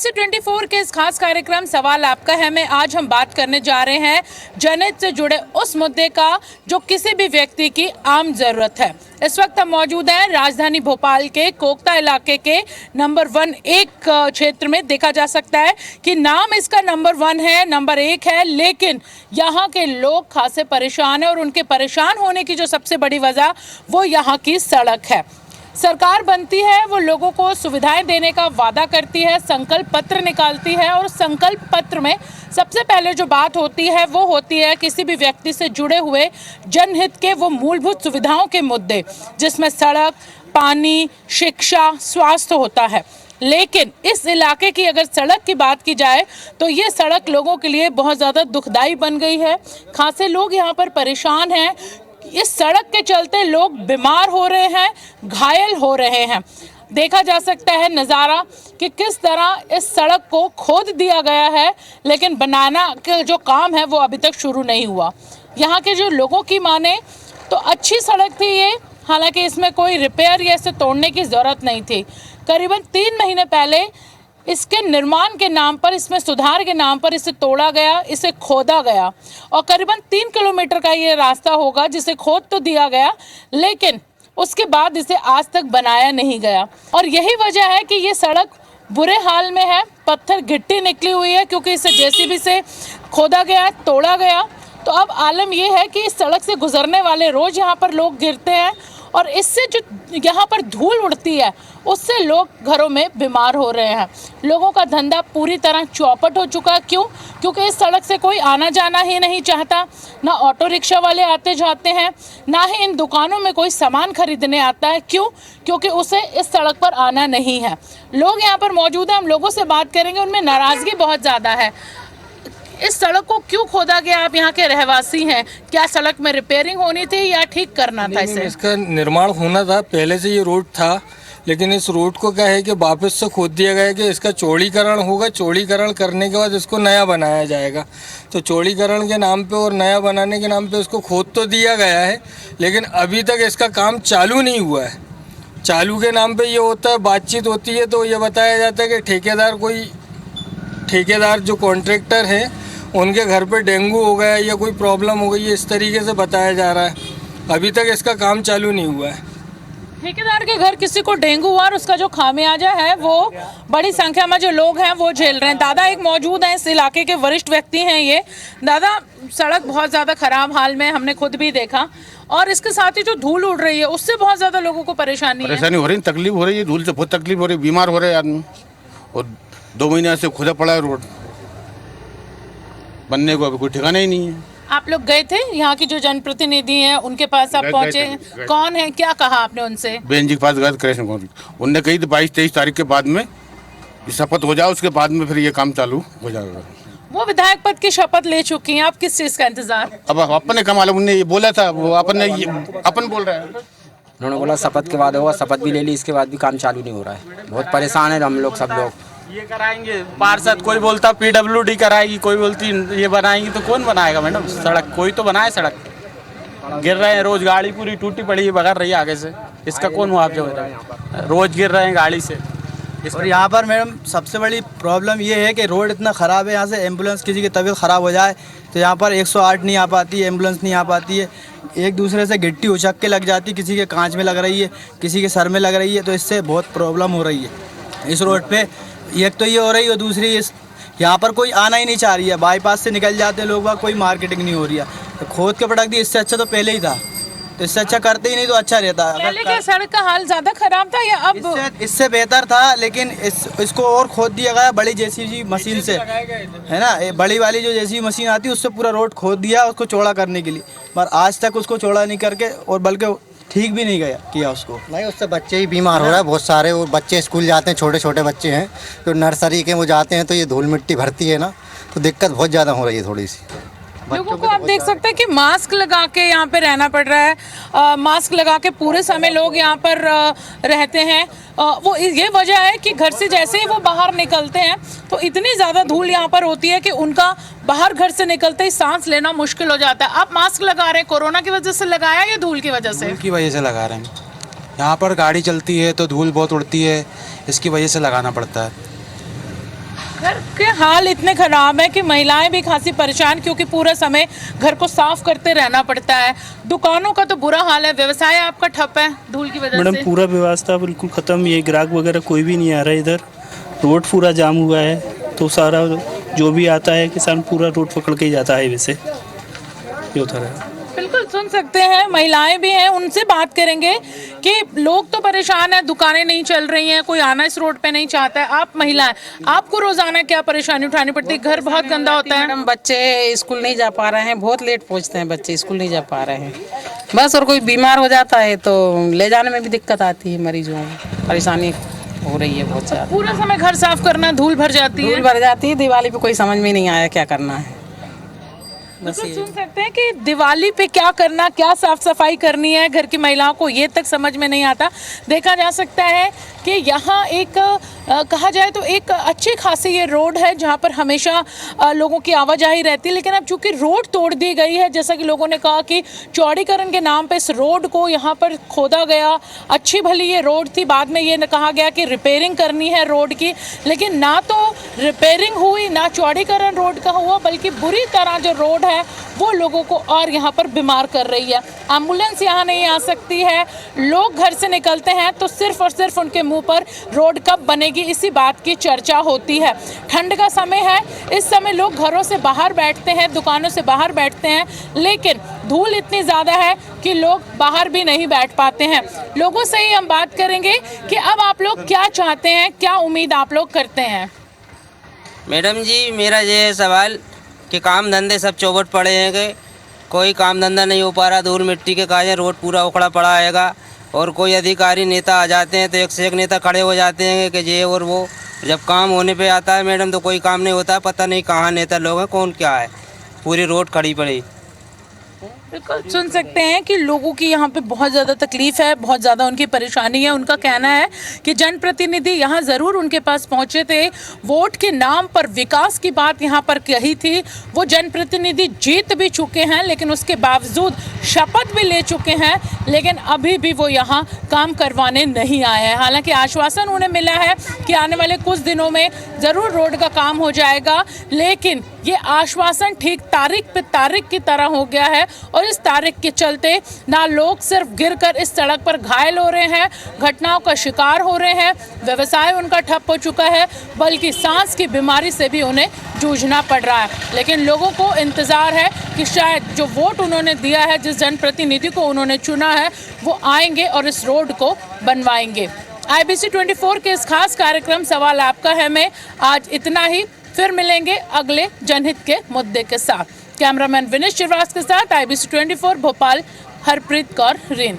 BBC 24 के इस खास कार्यक्रम सवाल आपका है में आज हम बात करने जा रहे हैं जनहित से जुड़े उस मुद्दे का जो किसी भी व्यक्ति की आम जरूरत है। इस वक्त हम मौजूद हैं राजधानी भोपाल के कोकता इलाके के नंबर 1 क्षेत्र में। देखा जा सकता है कि नाम इसका नंबर 1 है, नंबर 1 है, लेकिन यहाँ के लोग खासे परेशान हैं और उनके परेशान होने की जो सबसे बड़ी वजह वो यहाँ की सड़क है। सरकार बनती है, वो लोगों को सुविधाएं देने का वादा करती है, संकल्प पत्र निकालती है और संकल्प पत्र में सबसे पहले जो बात होती है वो होती है किसी भी व्यक्ति से जुड़े हुए जनहित के वो मूलभूत सुविधाओं के मुद्दे, जिसमें सड़क, पानी, शिक्षा, स्वास्थ्य होता है। लेकिन इस इलाके की अगर सड़क की बात की जाए तो ये सड़क लोगों के लिए बहुत ज़्यादा दुखदाई बन गई है। खासे लोग यहाँ पर परेशान हैं। इस सड़क के चलते लोग बीमार हो रहे हैं, घायल हो रहे हैं। देखा जा सकता है नज़ारा कि किस तरह इस सड़क को खोद दिया गया है, लेकिन बनाना का जो काम है वो अभी तक शुरू नहीं हुआ। यहाँ के जो लोगों की माने तो अच्छी सड़क थी ये, हालांकि इसमें कोई रिपेयर या इसे तोड़ने की ज़रूरत नहीं थी। करीबन 3 महीने पहले इसके निर्माण के नाम पर, इसमें सुधार के नाम पर इसे तोड़ा गया, इसे खोदा गया और करीबन 3 किलोमीटर का ये रास्ता होगा जिसे खोद तो दिया गया, लेकिन उसके बाद इसे आज तक बनाया नहीं गया। और यही वजह है कि ये सड़क बुरे हाल में है। पत्थर गिट्टी निकली हुई है क्योंकि इसे जेसीबी से खोदा गया, तोड़ा गया। तो अब आलम यह है कि इस सड़क से गुजरने वाले रोज़ यहाँ पर लोग गिरते हैं और इससे जो यहाँ पर धूल उड़ती है उससे लोग घरों में बीमार हो रहे हैं। लोगों का धंधा पूरी तरह चौपट हो चुका है। क्यों? क्योंकि इस सड़क से कोई आना जाना ही नहीं चाहता। ना ऑटो रिक्शा वाले आते जाते हैं, ना ही इन दुकानों में कोई सामान खरीदने आता है। क्यों? क्योंकि उसे इस सड़क पर आना नहीं है। लोग यहाँ पर मौजूद हैं, हम लोगों से बात करेंगे, उनमें नाराज़गी बहुत ज़्यादा है। इस सड़क को क्यों खोदा गया? आप यहाँ के रहवासी हैं, क्या सड़क में रिपेयरिंग होनी थी या ठीक करना था इसे? इसका निर्माण होना था, पहले से ये रोड था, लेकिन इस रोड को क्या है कि वापस से खोद दिया गया है कि इसका चौड़ीकरण होगा। चौड़ीकरण करने के बाद इसको नया बनाया जाएगा। तो चौड़ीकरण के नाम पे और नया बनाने के नाम पे इसको खोद तो दिया गया है, लेकिन अभी तक इसका काम चालू नहीं हुआ है। चालू के नाम पे ये होता है, बातचीत होती है तो ये बताया जाता है कि ठेकेदार जो कॉन्ट्रैक्टर है उनके घर पे डेंगू हो गया या कोई प्रॉब्लम हो गई है, इस तरीके से बताया जा रहा है। अभी तक इसका काम चालू नहीं हुआ है। ठेकेदार के घर किसी को डेंगू हुआ और उसका जो खामियाजा है वो बड़ी संख्या में जो लोग हैं वो झेल रहे हैं। दादा एक मौजूद हैं, इस इलाके के वरिष्ठ व्यक्ति हैं ये। दादा, सड़क बहुत ज़्यादा ख़राब हाल में, हमने खुद भी देखा, और इसके साथ ही जो धूल उड़ रही है उससे बहुत ज़्यादा लोगों को परेशानी हो रही है, तकलीफ हो रही है। धूल से बहुत तकलीफ हो रही है, बीमार हो रहे हैं आदमी, और 2 महीने से खुदा पड़ा है रोड, बनने को अभी कोई ठिकाना ही नहीं है। आप लोग गए थे, यहाँ की जो जनप्रतिनिधि हैं उनके पास आप पहुँचे? कौन है, क्या कहा आपने उनसे? बेन जी के पास गए, कृष्ण कौर, उनने कही थी 22-23 तारीख के बाद में शपथ हो जाए, उसके बाद में फिर ये काम चालू हो जाएगा। वो विधायक पद की शपथ ले चुकी हैं, आप किस चीज़ का इंतजार? अब अपन ने कमाल, उनने ये बोला था, वो अपन बोल रहे हैं। उन्होंने बोला शपथ के बाद होगा, शपथ भी ले ली, इसके बाद भी काम चालू नहीं हो रहा है। बहुत परेशान है हम लोग, सब लोग। ये कराएंगे पार्षद, कोई बोलता PWD कराएगी, कोई बोलती ये बनाएंगी, तो कौन बनाएगा मैडम सड़क? कोई तो बनाए सड़क। गिर रहे हैं रोज, गाड़ी पूरी टूटी पड़ी है, बगैर रही है आगे से, इसका कौन मुआवजा हो रहा है? रोज गिर रहे हैं गाड़ी से। और यहाँ पर मैडम सबसे बड़ी प्रॉब्लम ये है कि रोड इतना ख़राब है, यहाँ से एम्बुलेंस, किसी की तबीयत ख़राब हो जाए तो यहाँ पर 108 नहीं आ पाती है, एम्बुलेंस नहीं आ पाती है। एक दूसरे से गिट्टी उछक के लग जाती है, किसी के कांच में लग रही है, किसी के सर में लग रही है, तो इससे बहुत प्रॉब्लम हो रही है इस रोड पे। एक तो ये हो रही है, दूसरी यहाँ पर कोई आना ही नहीं चाह रही है। बाईपास से निकल जाते हैं लोग, कोई मार्केटिंग नहीं हो रही है। तो खोद के पटक दी, इससे अच्छा तो पहले ही था, तो इससे अच्छा करते ही नहीं तो अच्छा रहता। पहले क्या सड़क का हाल ज़्यादा खराब था या अब? इससे बेहतर था, लेकिन इसको और खोद दिया गया बड़ी जेसीबी मशीन से, है ना। बड़ी वाली जो जेसीबी मशीन आती है उससे पूरा रोड खोद दिया उसको चौड़ा करने के लिए, पर आज तक उसको चौड़ा नहीं करके, और बल्कि ठीक भी नहीं किया उसको। नहीं, उससे बच्चे ही बीमार हो रहे हैं बहुत सारे। और बच्चे स्कूल जाते हैं, छोटे छोटे बच्चे हैं तो नर्सरी के वो जाते हैं, तो ये धूल मिट्टी भरती है ना, तो दिक्कत बहुत ज़्यादा हो रही है थोड़ी सी। लोगों को आप देख सकते हैं कि मास्क लगा के यहाँ पे रहना पड़ रहा है। मास्क लगा के पूरे समय लोग यहाँ पर रहते हैं। वो ये वजह है कि घर से जैसे ही वो बाहर निकलते हैं तो इतनी ज़्यादा धूल यहाँ पर होती है कि उनका बाहर घर से निकलते ही सांस लेना मुश्किल हो जाता है। आप मास्क लगा रहे हैं, कोरोना की वजह से लगाया या धूल की वजह से? धूल की वजह से लगा रहे हैं। यहाँ पर गाड़ी चलती है तो धूल बहुत उड़ती है, इसकी वजह से लगाना पड़ता है। घर के हाल इतने खराब है कि महिलाएं भी खासी परेशान, क्योंकि पूरा समय घर को साफ करते रहना पड़ता है। दुकानों का तो बुरा हाल है, व्यवसाय आपका ठप है धूल की वजह मैडम से। पूरा व्यवस्था बिल्कुल ख़त्म, ये ग्राहक वगैरह कोई भी नहीं आ रहा है इधर, रोड पूरा जाम हुआ है, तो सारा जो भी आता है किसान पूरा रोड पकड़ के ही जाता है, वैसे ये होता है। बिल्कुल सुन सकते हैं, महिलाएं भी हैं, उनसे बात करेंगे कि लोग तो परेशान हैं, दुकानें नहीं चल रही हैं, कोई आना इस रोड पे नहीं चाहता है। आप महिलाएं, आपको रोजाना क्या परेशानी उठानी पड़ती है? घर बहुत गंदा होता है। मैडम बच्चे स्कूल नहीं जा पा रहे हैं, बहुत लेट पहुंचते हैं बच्चे, स्कूल नहीं जा पा रहे हैं बस। और कोई बीमार हो जाता है तो ले जाने में भी दिक्कत आती है, मरीजों में परेशानी हो रही है बहुत ज़्यादा। पूरा समय घर साफ करना, धूल भर जाती है। धूल भर जाती है, दिवाली पे कोई समझ में नहीं आया क्या करना है। बस बिल्कुल सुन सकते हैं कि दिवाली पे क्या करना, क्या साफ सफाई करनी है घर की महिलाओं को, ये तक समझ में नहीं आता। देखा जा सकता है कि यहाँ एक कहा जाए तो एक अच्छी खासी ये रोड है जहाँ पर हमेशा लोगों की आवाजाही रहती है, लेकिन अब चूंकि रोड तोड़ दी गई है, जैसा कि लोगों ने कहा कि चौड़ीकरण के नाम पे इस रोड को यहाँ पर खोदा गया। अच्छी भली ये रोड थी, बाद में ये कहा गया कि रिपेयरिंग करनी है रोड की, लेकिन ना तो रिपेयरिंग हुई ना चौड़ीकरण रोड का हुआ, बल्कि बुरी तरह जो रोड है वो लोगों को और यहाँ पर बीमार कर रही है। एम्बुलेंस यहाँ नहीं आ सकती है, लोग घर से निकलते हैं तो सिर्फ और सिर्फ उनके मुंह पर रोड कब बनेगी इसी बात की चर्चा होती है। ठंड का समय है, इस समय लोग घरों से बाहर बैठते हैं, दुकानों से बाहर बैठते हैं, लेकिन धूल इतनी ज़्यादा है कि लोग बाहर भी नहीं बैठ पाते हैं। लोगों से ही हम बात करेंगे कि अब आप लोग क्या चाहते हैं, क्या उम्मीद आप लोग करते हैं। मैडम जी, मेरा ये है सवाल कि काम धंधे सब चौपट पड़े हैं कि कोई काम धंधा नहीं हो पा रहा, धूल मिट्टी के कारण रोड पूरा उखड़ा पड़ा हैगा, और कोई अधिकारी नेता आ जाते हैं तो एक से एक नेता खड़े हो जाते हैं कि ये और वो। जब काम होने पे आता है मैडम तो कोई काम नहीं होता, पता नहीं कहाँ नेता लोग हैं, कौन क्या है, पूरी रोड खड़ी पड़ी। बिल्कुल सुन सकते हैं कि लोगों की यहाँ पे बहुत ज़्यादा तकलीफ है, बहुत ज़्यादा उनकी परेशानी है। उनका कहना है कि जनप्रतिनिधि यहाँ ज़रूर उनके पास पहुँचे थे, वोट के नाम पर विकास की बात यहाँ पर कही थी, वो जनप्रतिनिधि जीत भी चुके हैं, लेकिन उसके बावजूद शपथ भी ले चुके हैं, लेकिन अभी भी वो यहाँ काम करवाने नहीं आए हैं। हालांकि आश्वासन उन्हें मिला है कि आने वाले कुछ दिनों में ज़रूर रोड का काम हो जाएगा, लेकिन ये आश्वासन ठीक तारीख पे तारीख की तरह हो गया है, और इस तारीख के चलते ना लोग सिर्फ गिरकर इस सड़क पर घायल हो रहे हैं, घटनाओं का शिकार हो रहे हैं, व्यवसाय उनका ठप हो चुका है, बल्कि सांस की बीमारी से भी उन्हें जूझना पड़ रहा है। लेकिन लोगों को इंतज़ार है कि शायद जो वोट उन्होंने दिया है, जिस जनप्रतिनिधि को उन्होंने चुना है, वो आएंगे और इस रोड को बनवाएंगे। IBC 24 के इस खास कार्यक्रम सवाल आपका है में आज इतना ही। फिर मिलेंगे अगले जनहित के मुद्दे के साथ। कैमरामैन विनेश चिवरास के साथ IBC 24 भोपाल, हरप्रीत कौर, रीन।